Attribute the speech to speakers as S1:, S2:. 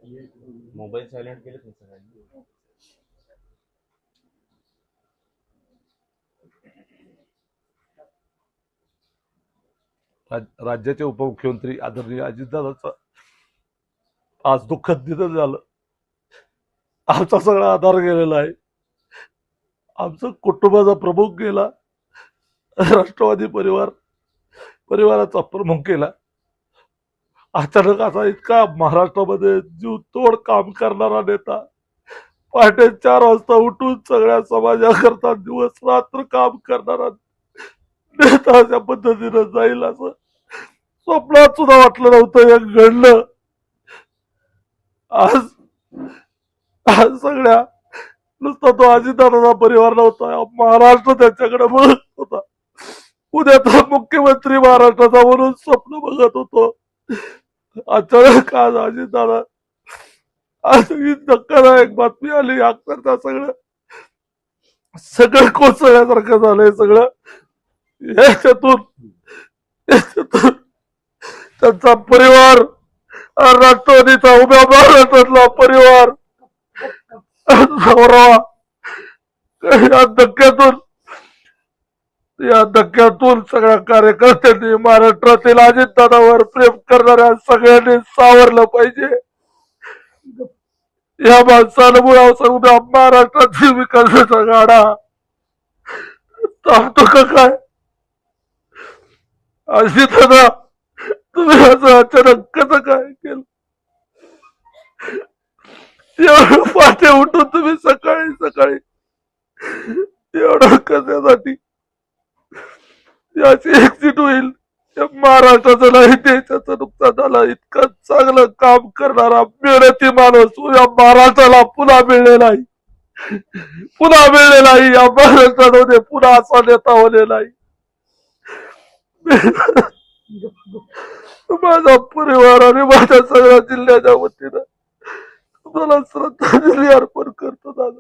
S1: Mobile silent केले ते सगळ्यांनी.
S2: राज्याचे उपमुख्यमंत्री आदरणीय अजितदादांचं आज दुःखद निधन झालं. आमचा सगळा आधार गेलेला आहे. आमचं कुटुंबाचा प्रमुख गेला. राष्ट्रवादी परिवाराचा प्रमुख गेला. अचानक असा इतका महाराष्ट्रामध्ये जीव तोड काम करणारा नेता, पहाटे 4 वाजता उठून सगळ्या समाजाकरता दिवस रात्र काम करणारा नेता अशा पद्धतीनं जाईल असं स्वप्नात सुद्धा वाटलं नव्हतं. हे घडलं. आज सगळ्या नुसता तो अजितदादाचा परिवार नव्हता, महाराष्ट्र त्यांच्याकडे बघत होता. उद्या तर मुख्यमंत्री महाराष्ट्राचा म्हणून स्वप्न बघत होतो. अचानक आज अजितदादा, आज ही धक्कादायक बातमी आली. अक्षरशः सगळं कोसळल्यासारखं झालंय. सगळं याच्यातून त्यांचा परिवार, राष्ट्रवादीचा उभ्या महाराष्ट्रातला परिवार, या धक्क्यातून सगळ्या कार्यकर्त्यांनी, महाराष्ट्रातील अजितदादावर प्रेम करणाऱ्या सगळ्यांनी सावरलं पाहिजे. या माणसानं उद्या महाराष्ट्रातील विकासाचा गाडा थांबतो का काय? अजितदादा, तुम्ही असं अचानक कसं काय केलं? एवढं पहाटे उठून तुम्ही सकाळी एवढं कशासाठी? याची एक्झिट होईल. महाराष्ट्राचं नाही, देशाचं नुकसान झालं. इतकं चांगलं काम करणारा मेहनती माणूस या महाराष्ट्राला पुन्हा मिळलेला आहे. या महाराष्ट्रामध्ये पुन्हा असा नेता होलेला आहे. माझा परिवार आणि माझ्या सगळ्या जिल्ह्याच्या वतीनं तुम्हाला श्रद्धांजली अर्पण करतो दादा.